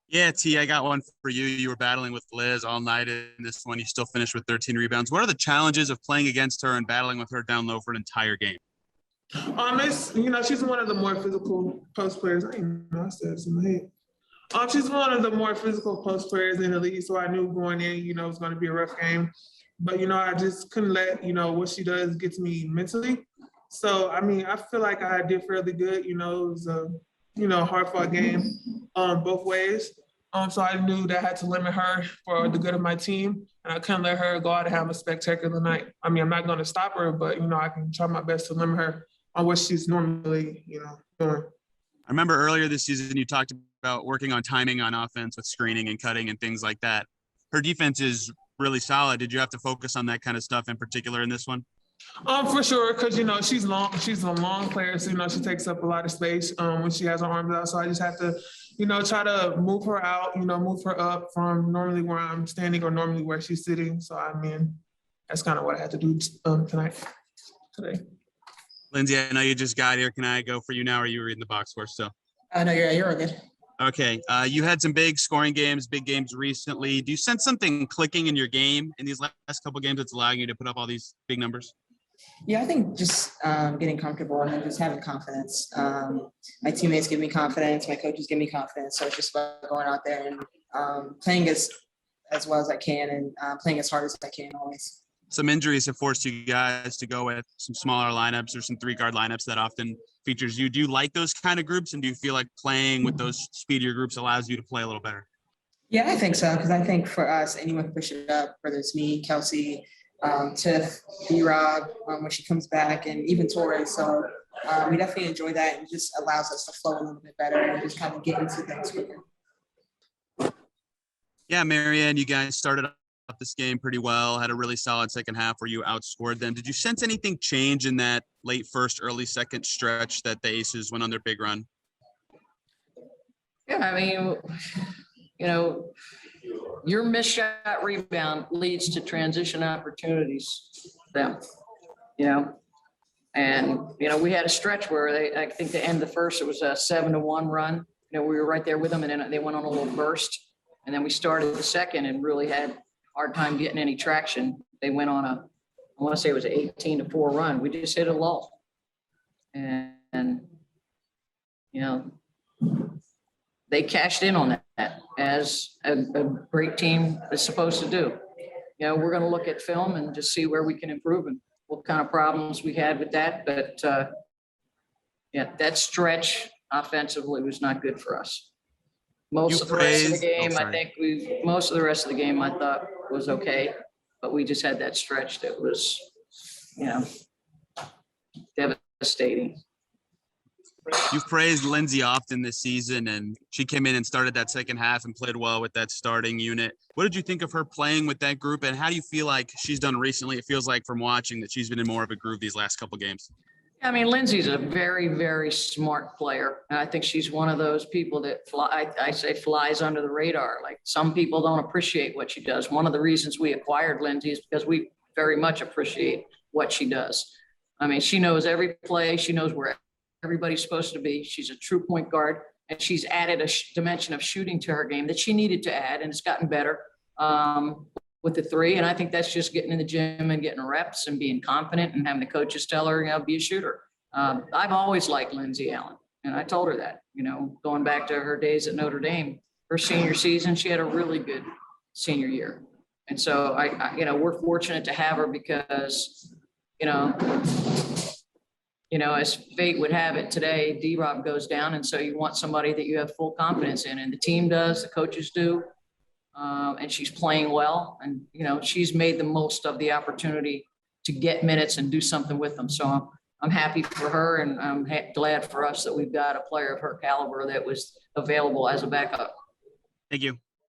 Yeah, T, I got one for you. You were battling with Liz all night in this one. You still finished with 13 rebounds. What are the challenges of playing against her and battling with her down low for an entire game? It's she's one of the more physical post players. I didn't know I said this in my head. She's one of the more physical post players in the league, so I knew going in, it was going to be a rough game. But I just couldn't let what she does get to me mentally. So I feel like I did fairly good. It was a hard fought game, both ways. So I knew that I had to limit her for the good of my team, and I couldn't let her go out and have a spectacular night. I'm not going to stop her, but I can try my best to limit her on what she's normally doing. I remember earlier this season you talked about working on timing on offense with screening and cutting and things like that. Her defense is really solid. Did you have to focus on that kind of stuff in particular in this one? For sure, because she's long. She's a long player, so she takes up a lot of space when she has her arms out. So I just have to, try to move her out, move her up from normally where I'm standing or normally where she's sitting. So that's kind of what I had to do today. Lindsay, I know you just got here. Can I go for you now, or are you reading the box score still? No, you're all good. Okay. You had some big scoring games, big games recently. Do you sense something clicking in your game in these last couple of games that's allowing you to put up all these big numbers? Yeah, I think just getting comfortable and just having confidence. My teammates give me confidence. My coaches give me confidence. So it's just about going out there and playing as well as I can and playing as hard as I can always. Some injuries have forced you guys to go with some smaller lineups or some three-guard lineups that often features you. Do you like those kind of groups, and do you feel like playing with those speedier groups allows you to play a little better? Yeah, I think so, because I think for us, anyone can push it up, whether it's me, Kelsey, Tiff, D-Rob, when she comes back, and even Torres. So we definitely enjoy that, and just allows us to flow a little bit better and just kind of get into things quicker. Yeah, Marianne, you guys started off this game pretty well, had a really solid second half where you outscored them. Did you sense anything change in that late first, early second stretch that the Aces went on their big run? Yeah, your missed shot rebound leads to transition opportunities for them, and, we had a stretch where I think the end of the first, it was a 7-1 run. We were right there with them, and then they went on a little burst. And then we started the second and really had a hard time getting any traction. They went on I want to say it was an 18-4 run. We just hit a lull. And they cashed in on that as a great team is supposed to do. We're going to look at film and just see where we can improve and what kind of problems we had with that. But that stretch offensively was not good for us. Most of the rest of the game, most of the rest of the game I thought was okay, but we just had that stretch that was, devastating. You've praised Lindsay often this season, and she came in and started that second half and played well with that starting unit. What did you think of her playing with that group, and how do you feel like she's done recently? It feels like from watching that she's been in more of a groove these last couple games. Lindsay's a very, very smart player. And I think she's one of those people that flies under the radar. Like, some people don't appreciate what she does. One of the reasons we acquired Lindsay is because we very much appreciate what she does. She knows every play. She knows where everybody's supposed to be. She's a true point guard, and she's added a dimension of shooting to her game that she needed to add, and it's gotten better with the three. And I think that's just getting in the gym and getting reps and being confident and having the coaches tell her, be a shooter. I've always liked Lindsay Allen, and I told her that, going back to her days at Notre Dame, her senior season, she had a really good senior year. And so we're fortunate to have her because, as fate would have it today, D-Rob goes down. And so you want somebody that you have full confidence in, and the team does, the coaches do. And she's playing well, and, she's made the most of the opportunity to get minutes and do something with them. So I'm happy for her, and I'm glad for us that we've got a player of her caliber that was available as a backup. Thank you.